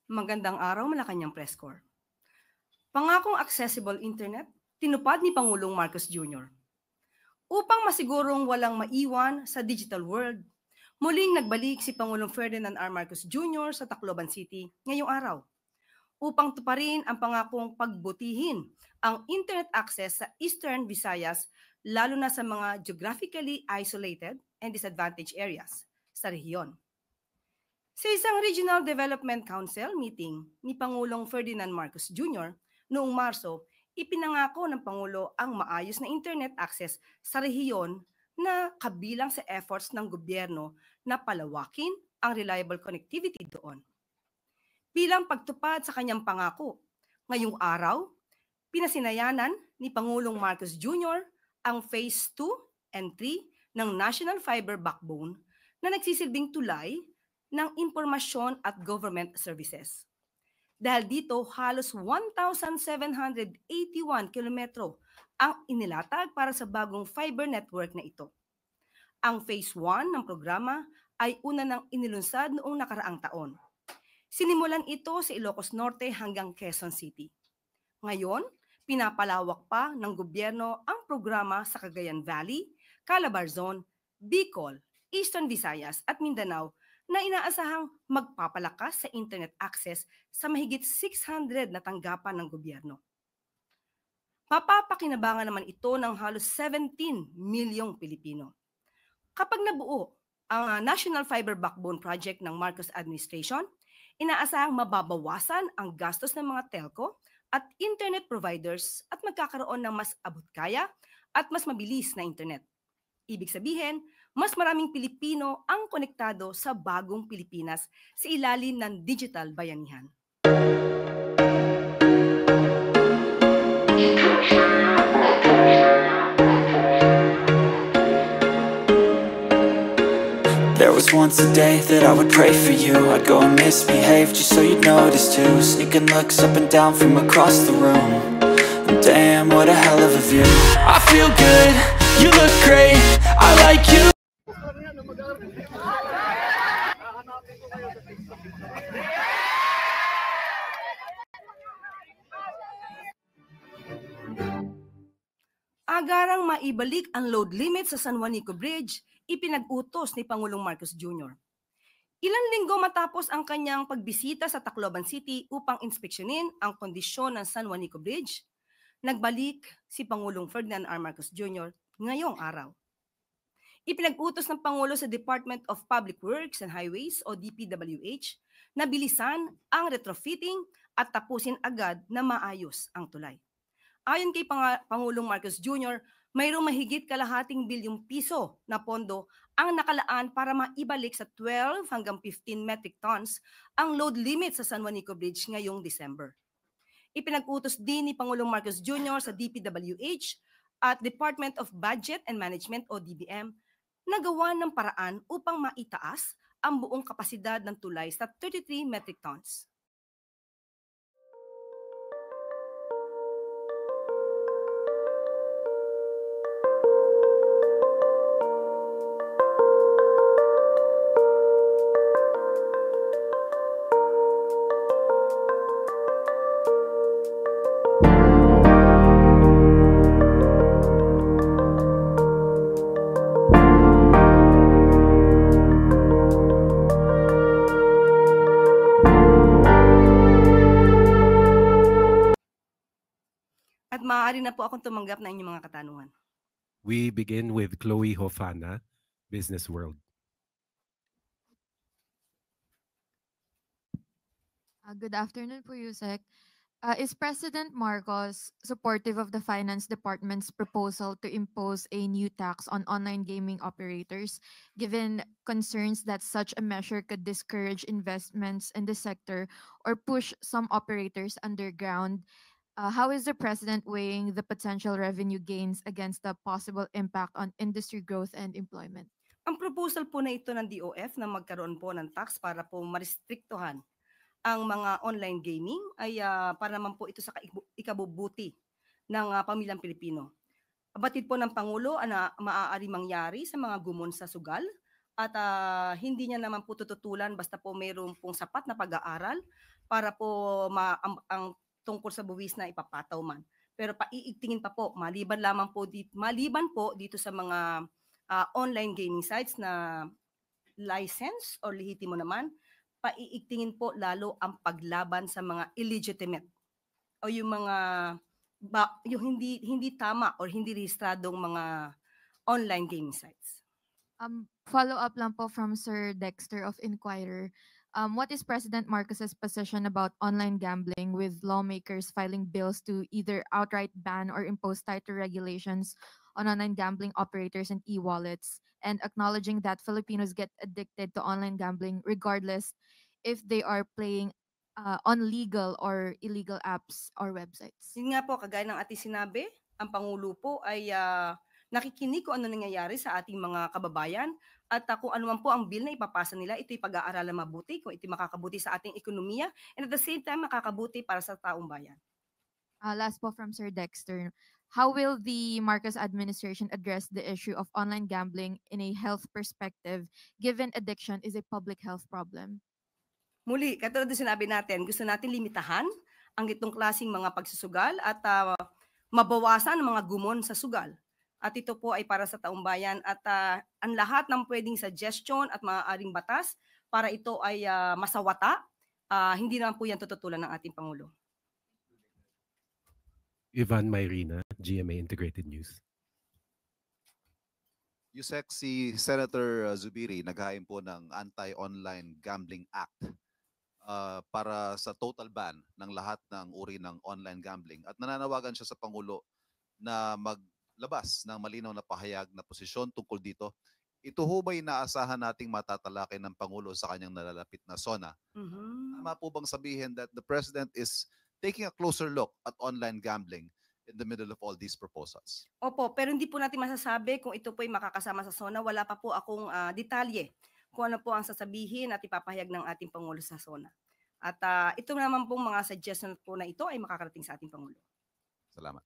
Magandang araw, Malacanang Press Corps. Pangakong accessible internet, tinupad ni Pangulong Marcos Jr. Upang masigurong walang maiwan sa digital world, muling nagbalik si Pangulong Ferdinand R. Marcos Jr. sa Tacloban City ngayong araw upang tuparin ang pangakong pagbutihin ang internet access sa Eastern Visayas lalo na sa mga geographically isolated and disadvantaged areas sa rehiyon. Sa isang Regional Development Council meeting ni Pangulong Ferdinand Marcos Jr. noong Marso, ipinangako ng Pangulo ang maayos na internet access sa rehiyon na kabilang sa efforts ng gobyerno na palawakin ang reliable connectivity doon. Bilang pagtupad sa kanyang pangako, ngayong araw, pinasinayanan ni Pangulong Marcos Jr. ang Phase 2 and 3 ng National Fiber Backbone na nagsisilbing tulay ng impormasyon at government services. Dahil dito, halos 1,781 kilometro ang inilatag para sa bagong fiber network na ito. Ang Phase 1 ng programa ay una nang inilunsad noong nakaraang taon. Sinimulan ito sa Ilocos Norte hanggang Quezon City. Ngayon, pinapalawak pa ng gobyerno ang programa sa Cagayan Valley, Calabarzon, Bicol, Eastern Visayas at Mindanao na inaasahang magpapalakas sa internet access sa mahigit 600 na tanggapan ng gobyerno. Mapapakinabangan naman ito ng halos 17 milyong Pilipino. Kapag nabuo ang National Fiber Backbone Project ng Marcos Administration, inaasahang mababawasan ang gastos ng mga telco at internet providers at magkakaroon ng mas abot-kaya at mas mabilis na internet. Ibig sabihin, mas maraming Pilipino ang konektado sa bagong Pilipinas sa ilalim ng digital bayanihan. There was once a day that I would pray for you. I'd go and misbehave just so you'd notice too. Sneaking looks up and down from across the room. And damn, what a hell of a view. I feel good, you look great, I like you. Agarang maibalik ang load limit sa San Juanico Bridge, ipinag-utos ni Pangulong Marcos Jr. Ilang linggo matapos ang kanyang pagbisita sa Tacloban City upang inspeksyonin ang kondisyon ng San Juanico Bridge, nagbalik si Pangulong Ferdinand R. Marcos Jr. ngayong araw. Ipinag-utos ng Pangulo sa Department of Public Works and Highways o DPWH na bilisan ang retrofitting at tapusin agad na maayos ang tulay. Ayon kay Pangulong Marcos Jr., mayroong mahigit kalahating bilyong piso na pondo ang nakalaan para maibalik sa 12 hanggang 15 metric tons ang load limit sa San Juanico Bridge ngayong December. Ipinag-utos din ni Pangulong Marcos Jr. sa DPWH at Department of Budget and Management o DBM na gawa ng paraan upang maitaas ang buong kapasidad ng tulay sa 33 metric tons. At maaari na po akong tumanggap ng inyong mga katanungan. We begin with Chloe Hofana, Business World. Good afternoon po, Yusek. Is President Marcos supportive of the Finance Department's proposal to impose a new tax on online gaming operators, given concerns that such a measure could discourage investments in the sector or push some operators underground? How is the President weighing the potential revenue gains against the possible impact on industry growth and employment? Ang proposal po na ito ng DOF na magkaroon po ng tax para po marestriktuhan ang mga online gaming ay para naman po ito sa ikabubuti ng pamilyang Pilipino. Batid po ng Pangulo na maaari mangyari sa mga gumon sa sugal at hindi niya naman po tututulan basta po mayroon pong sapat na pag-aaral para po ang tungkol sa buwis na ipapataw man. Pero paiigtingin pa po, maliban po dito sa mga online gaming sites na license or lehitimo naman, paiigtingin po lalo ang paglaban sa mga illegitimate o yung mga yung hindi tama or hindi rehistradong mga online gaming sites. Follow up lang po from Sir Dexter of Inquirer. What is President Marcos's position about online gambling, with lawmakers filing bills to either outright ban or impose tighter regulations on online gambling operators and e-wallets, and acknowledging that Filipinos get addicted to online gambling regardless if they are playing on legal or illegal apps or websites? Yun nga po, kagaya ng ating sinabi, ang Pangulo po ay nakikinig kung ano nangyayari sa ating mga kababayan at kung ano man po ang bill na ipapasa nila, ito'y pag-aaralan mabuti, kung ito'y makakabuti sa ating ekonomiya, and at the same time makakabuti para sa taong bayan. Last po from Sir Dexter. How will the Marcos administration address the issue of online gambling in a health perspective, given addiction is a public health problem? Muli, katulad ng sinabi natin, gusto natin limitahan ang itong klaseng mga pagsusugal at mabawasan ang mga gumon sa sugal. At ito po ay para sa taong bayan at ang lahat ng pwedeng suggestion at maaaring batas para ito ay masawata, hindi naman po yan tututulan ng ating Pangulo. Ivan Mayrina, GMA Integrated News. Yusek, si Senator Zubiri naghain po ng Anti-Online Gambling Act para sa total ban ng lahat ng uri ng online gambling. At nananawagan siya sa Pangulo na maglabas ng malinaw na pahayag na posisyon tungkol dito. Ito ho ba'y inaasahan nating matatalakay ng Pangulo sa kanyang nalalapit na SONA? Tama po bang sabihin that the President is taking a closer look at online gambling in the middle of all these proposals? Opo, pero hindi po natin masasabi kung ito po ay makakasama sa SONA. Wala pa po akong detalye kung ano po ang sasabihin at ipapahayag ng ating Pangulo sa SONA. At ito naman pong mga suggestion po na ito ay makakarating sa ating Pangulo. Salamat.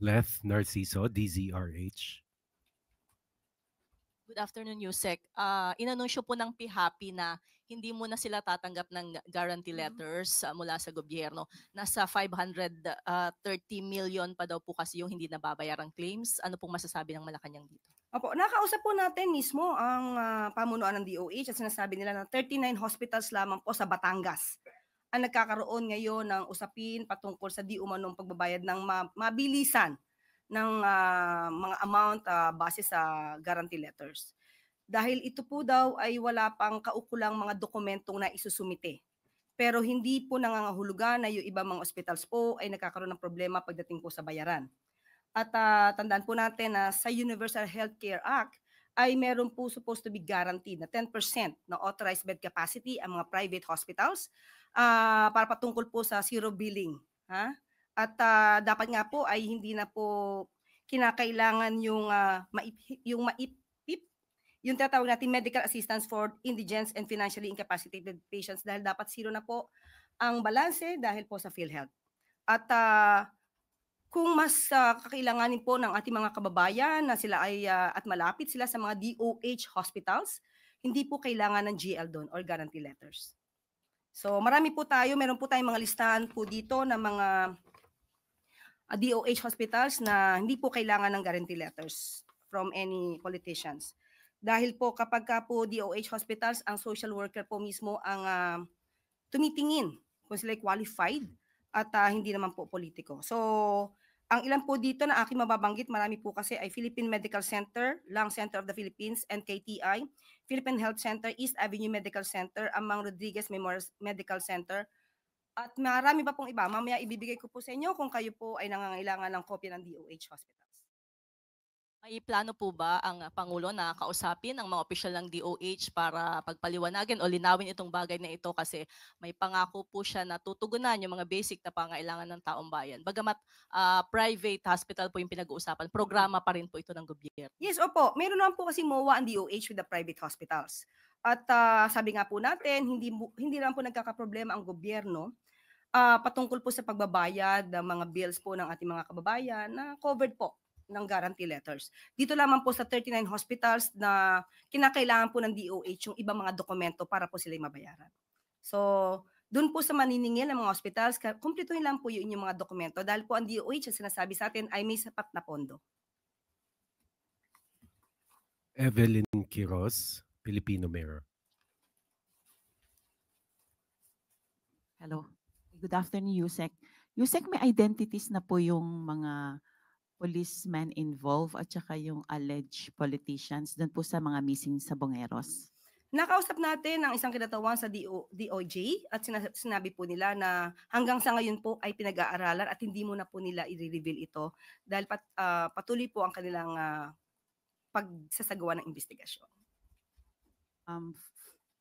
Leth Narciso, DZRH. Good afternoon, Yusek. Inanunsyo po ng PHAPI na hindi muna sila tatanggap ng guarantee letters mula sa gobyerno. Nasa 530 million pa daw po kasi yung hindi nababayarang claims. Ano pong masasabi ng Malacanang dito? Opo, nakausap po natin mismo ang pamunuan ng DOH at sinasabi nila na 39 hospitals lamang po sa Batangas ang nagkakaroon ngayon ng usapin patungkol sa di umanong pagbabayad ng mabilisan ng mga amount base sa guarantee letters. Dahil ito po daw ay wala pang kaukulang mga dokumentong na isusumite. Pero hindi po nangangahulugan na yung ibang mga hospitals po ay nagkakaroon ng problema pagdating po sa bayaran. At tandaan po natin na sa Universal Healthcare Act ay meron po supposed to be guaranteed na 10% na authorized bed capacity ang mga private hospitals para patungkol po sa zero billing. At dapat nga po ay hindi na po kinakailangan yung tatawag natin medical assistance for indigents and financially incapacitated patients dahil dapat zero na po ang balanse dahil po sa PhilHealth. At kung mas kakailanganin po ng ating mga kababayan na sila ay at malapit sila sa mga DOH hospitals, hindi po kailangan ng GL doon or guarantee letters. So marami po tayo, meron po tayong mga listahan po dito ng mga DOH hospitals na hindi po kailangan ng guarantee letters from any politicians. Dahil po kapag ka po DOH hospitals, ang social worker po mismo ang tumitingin kung sila qualified at hindi naman po politiko. So ang ilan po dito na aking mababanggit, marami po kasi ay Philippine Medical Center, Lung Center of the Philippines, NKTI, Philippine Health Center, East Avenue Medical Center, Amang Rodriguez Memorial Medical Center, at marami pa pong iba. Mamaya ibibigay ko po sa inyo kung kayo po ay nangangailangan ng kopya ng DOH hospitals. May plano po ba ang Pangulo na kausapin ang mga opisyal ng DOH para pagpaliwanagin o linawin itong bagay na ito kasi may pangako po siya na tutugunan yung mga basic na pangailangan ng taong bayan. Bagamat private hospital po yung pinag-uusapan, programa pa rin po ito ng gobyerno. Yes, opo. Meron naman po kasi MOA ang DOH with the private hospitals. At sabi nga po natin, hindi naman po nagkakaproblema ang gobyerno patungkol po sa pagbabayad ng mga bills po ng ating mga kababayan na covered po ng guarantee letters. Dito lamang po sa 39 hospitals na kinakailangan po ng DOH yung ibang mga dokumento para po sila mabayaran. So, doon po sa maniningil ng mga hospitals, kumpletuhin lang po yung inyong mga dokumento dahil po ang DOH ang sinasabi sa atin ay may sapat na pondo. Evelyn Quiroz, Filipino Mirror. Hello. Good afternoon, Yusek. Yusek, may identities na po yung mga policemen involved at saka yung alleged politicians doon po sa mga missing sa Bongeros. Nakausap natin ang isang kinatawan sa DOJ at sinabi po nila na hanggang sa ngayon po ay pinag-aaralan at hindi mo na po nila i-reveal ito dahil patuloy po ang kanilang pagsasagawa ng investigasyon.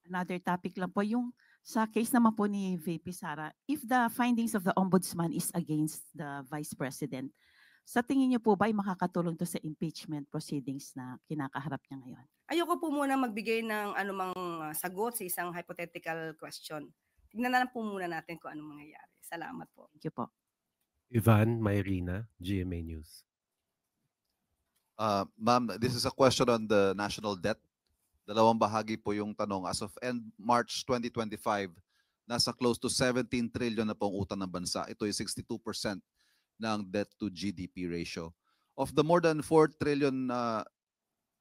Another topic lang po, yung sa case naman po ni VP Sara, if the findings of the Ombudsman is against the Vice President, sa tingin niyo po ba ay makakatulong to sa impeachment proceedings na kinakaharap niya ngayon? Ayoko po muna magbigay ng anumang sagot sa isang hypothetical question. Tignan na lang po muna natin kung anong mangyayari. Salamat po. Thank you po. Ivan Mayrina, GMA News. Ma'am, this is a question on the national debt. Dalawang bahagi po yung tanong. As of end March 2025, nasa close to 17 trillion na pong utang ng bansa. Ito ay 62% ng debt to GDP ratio. Of the more than 4 trillion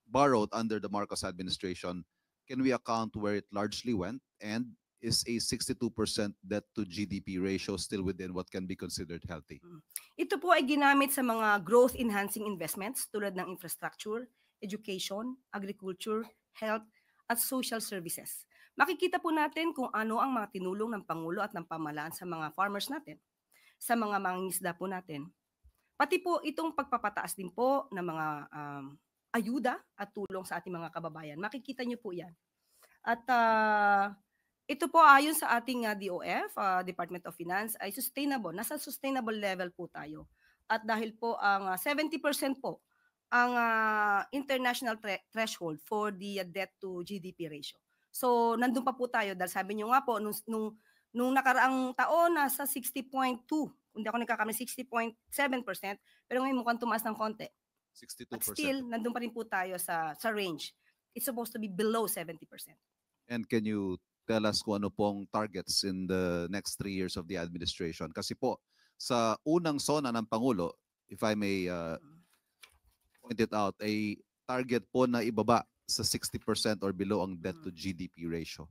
borrowed under the Marcos administration, can we account where it largely went? And is a 62% debt to GDP ratio still within what can be considered healthy? Ito po ay ginamit sa mga growth-enhancing investments tulad ng infrastructure, education, agriculture, health, at social services. Makikita po natin kung ano ang mga tinulong ng Pangulo at ng pamahalaan sa mga farmers natin, sa mga mangingisda po natin. Pati po itong pagpapataas din po ng mga ayuda at tulong sa ating mga kababayan. Makikita niyo po yan. At ito po ayon sa ating DOF, Department of Finance, ay sustainable. Nasa sustainable level po tayo. At dahil po ang 70% po ang international threshold for the debt to GDP ratio. So, nandun pa po tayo dahil sabi nyo nga po, nung nakaraang taon, nasa 60.2, hindi ako nagkakamali, 60.7%, pero ngayon mukhang tumaas ng konti. 62%. But still, nandun pa rin po tayo sa range. It's supposed to be below 70%. And can you tell us kung ano pong targets in the next 3 years of the administration? Kasi po, sa unang SONA ng Pangulo, if I may point it out, ay target po na ibaba sa 60% or below ang debt to GDP ratio.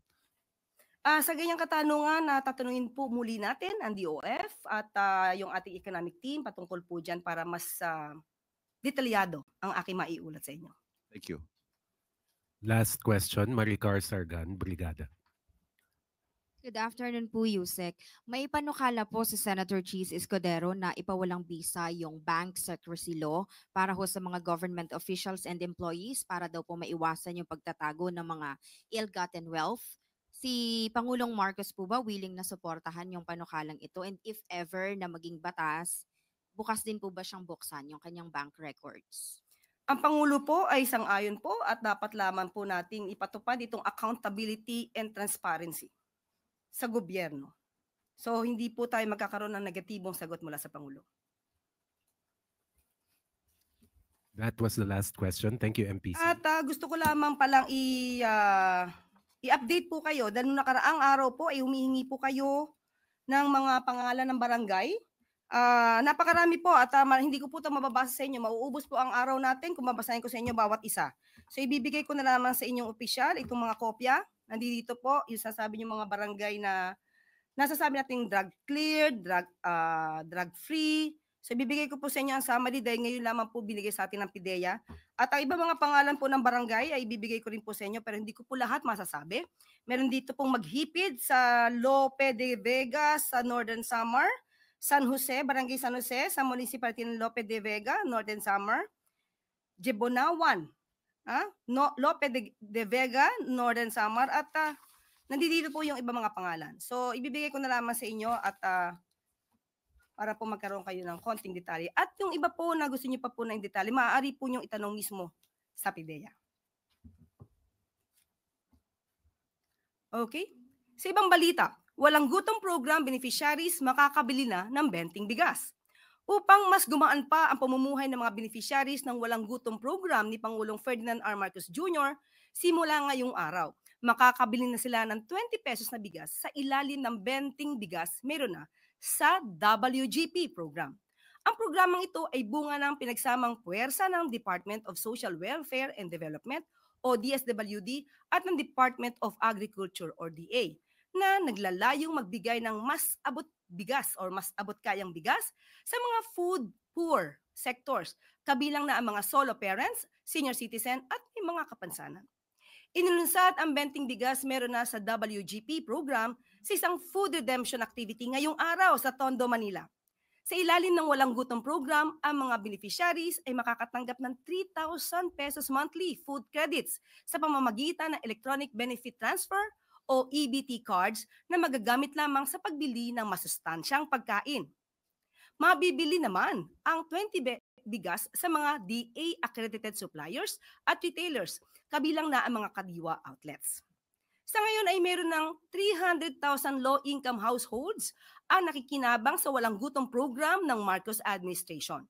Sa ganyang katanungan, tatanungin po muli natin ang DOF at yung ating economic team patungkol po dyan para mas detalyado ang aking maiulat sa inyo. Thank you. Last question, Maricar Sargan, Brigada. Good afternoon po, Yusek. May panukala po si Senator Cheese Escudero na ipawalang bisa yung bank secrecy law para ho sa mga government officials and employees para daw po maiwasan yung pagtatago ng mga ill-gotten wealth. Si Pangulong Marcos po ba willing na suportahan yung panukalang ito? And if ever na maging batas, bukas din po ba siyang buksan yung kanyang bank records? Ang Pangulo po ay sang-ayon po at dapat lamang po nating ipatupad itong accountability and transparency sa gobyerno. So, hindi po tayo magkakaroon ng negatibong sagot mula sa Pangulo. That was the last question. Thank you, MPC. At gusto ko lamang palang i-update po kayo dahil nung nakaraang araw po ay humihingi po kayo ng mga pangalan ng barangay. Napakarami po at hindi ko po ito mababasa sa inyo. Mauubos po ang araw natin kung babasahin ko sa inyo bawat isa. So, ibibigay ko na lamang sa inyong opisyal itong mga kopya. Nandito po, yung sasabi niyo mga barangay na nasasabi natin drug cleared, drug free. So ibibigay ko po sa inyo ang summary dahil ngayon lamang po binigay sa atin ng PIDEA. At ang iba mga pangalan po ng barangay ay ibibigay ko rin po sa inyo pero hindi ko po lahat masasabi. Meron dito pong Maghipid sa Lope de Vega sa Northern Samar, San Jose, Barangay San Jose sa Municipality ng Lope de Vega, Northern Samar, Jebonawan, Lope de Vega, Northern Samar at nandito po yung iba mga pangalan. So ibibigay ko na lamang sa inyo at para po magkaroon kayo ng konting detalye. At yung iba po na gusto niyo pa po ng detalye, maaari po niyong itanong mismo sa PIDEA. Okay? Sa ibang balita, walang gutom program beneficiaries makakabili na ng benting bigas. Upang mas gumaan pa ang pamumuhay ng mga beneficiaries ng walang gutom program ni Pangulong Ferdinand R. Marcos Jr., simula ngayong araw, makakabili na sila ng 20 pesos na bigas sa ilalim ng benting bigas meron na sa WGP program. Ang programang ito ay bunga ng pinagsamang puwersa ng Department of Social Welfare and Development o DSWD at ng Department of Agriculture or DA na naglalayong magbigay ng mas abot bigas or mas abot kayang bigas sa mga food poor sectors, kabilang na ang mga solo parents, senior citizen at may mga kapansanan. Inilunsad ang benting bigas meron na sa WGP program sa isang food redemption activity ngayong araw sa Tondo, Manila. Sa ilalim ng walang gutom program, ang mga beneficiaries ay makakatanggap ng 3,000 pesos monthly food credits sa pamamagitan ng Electronic Benefit Transfer o EBT cards na magagamit lamang sa pagbili ng masustansyang pagkain. Mabibili naman ang 20 bigas sa mga DA-accredited suppliers at retailers, kabilang na ang mga kadiwa outlets. Sa ngayon ay meron ng 300,000 low-income households ang nakikinabang sa walang gutom program ng Marcos administration.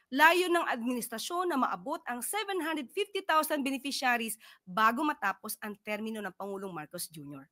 Layo ng administrasyon na maabot ang 750,000 beneficiaries bago matapos ang termino ng Pangulong Marcos Jr.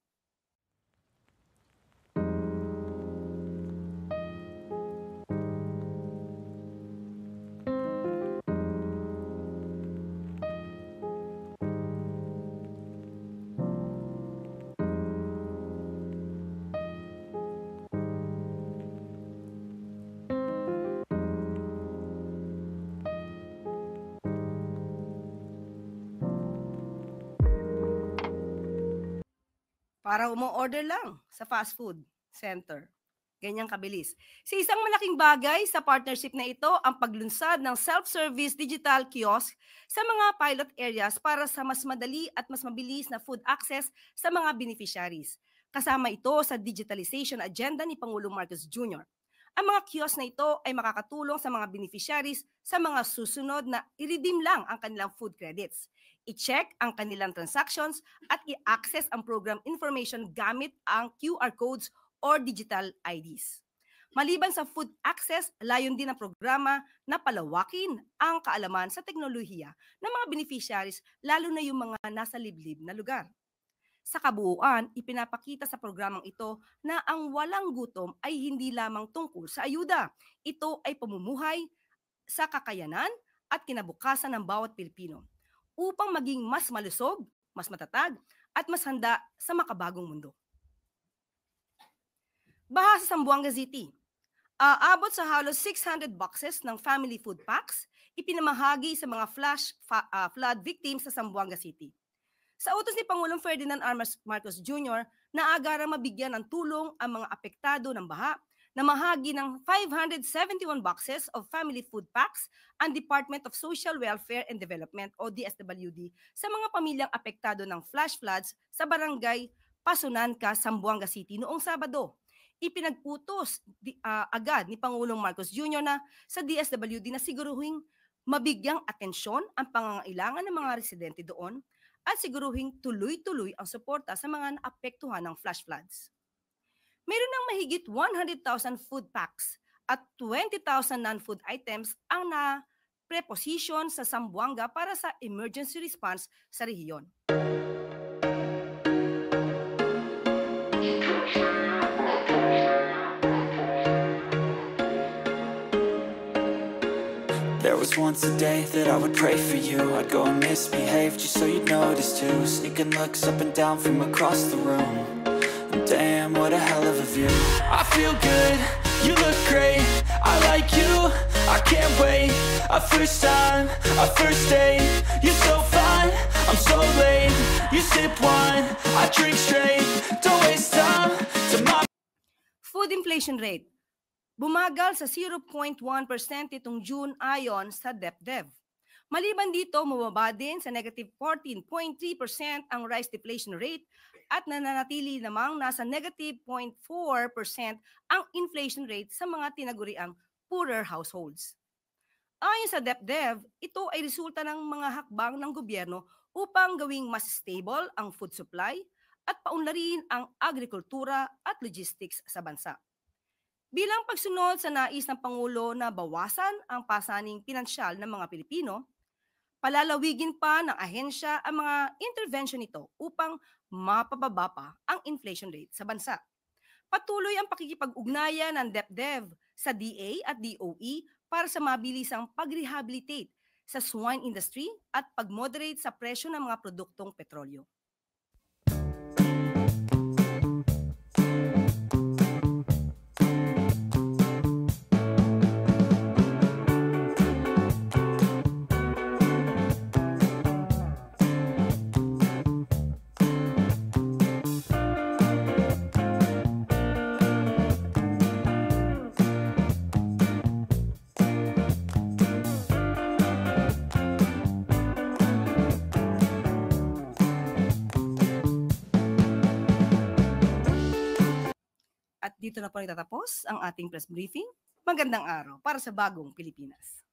Para umo-order lang sa fast food center. Ganyang kabilis. Sa isang malaking bagay sa partnership na ito ang paglunsad ng self-service digital kiosk sa mga pilot areas para sa mas madali at mas mabilis na food access sa mga beneficiaries. Kasama ito sa digitalization agenda ni Pangulong Marcos Jr. Ang mga kiosk na ito ay makakatulong sa mga beneficiaries sa mga susunod na i-redeem lang ang kanilang food credits, i-check ang kanilang transactions at i-access ang program information gamit ang QR codes or digital IDs. Maliban sa food access, layon din ang programa na palawakin ang kaalaman sa teknolohiya ng mga beneficiaries, lalo na yung mga nasa liblib na lugar. Sa kabuuan, ipinapakita sa programang ito na ang walang gutom ay hindi lamang tungkol sa ayuda. Ito ay pamumuhay sa kakayanan at kinabukasan ng bawat Pilipino upang maging mas malusog, mas matatag, at mas handa sa makabagong mundo. Baha sa Zamboanga City. Aabot sa halos 600 boxes ng family food packs ipinamahagi sa mga flood victims sa Zamboanga City. Sa utos ni Pangulong Ferdinand R. Marcos Jr. na agarang mabigyan ng tulong ang mga apektado ng baha, namahagi ng 571 boxes of family food packs ang Department of Social Welfare and Development o DSWD sa mga pamilyang apektado ng flash floods sa barangay Pasunanca, Zamboanga City noong Sabado. Ipinagputos agad ni Pangulong Marcos Jr. na sa DSWD na siguruhing mabigyang atensyon ang pangangailangan ng mga residente doon at siguruhing tuloy-tuloy ang suporta sa mga naapektuhan ng flash floods. Meron ng mahigit 100,000 food packs at 20,000 non-food items ang na-preposition sa Zamboanga para sa emergency response sa rehiyon. There was once a day that I would pray for you. I'd go and misbehave just so you'd notice too. Sneaking looks up and down from across the room. Damn, what a hell of a view. I feel good, you look great. I like you, I can't wait. A first time, a first date. You're so fine, I'm so late. You sip wine, I drink straight. Don't waste time to my... Food inflation rate. Bumagal sa 0.1% itong June ayon sa DepDev. Maliban dito, mababa din sa negative 14.3% ang rice deflation rate at nananatili namang nasa negative 0.4% ang inflation rate sa mga tinaguriang poorer households. Ayon sa DepDev, ito ay resulta ng mga hakbang ng gobyerno upang gawing mas stable ang food supply at paunlarin ang agrikultura at logistics sa bansa. Bilang pagsunod sa nais ng Pangulo na bawasan ang pasaning pinansyal ng mga Pilipino, palalawigin pa ng ahensya ang mga intervention nito upang mapababa pa ang inflation rate sa bansa. Patuloy ang pakikipag-ugnayan ng DepDev sa DA at DOE para sa mabilisang pag-rehabilitate sa swine industry at pag-moderate sa presyo ng mga produktong petrolyo. At dito na po nagtatapos ang ating press briefing. Magandang araw para sa bagong Pilipinas.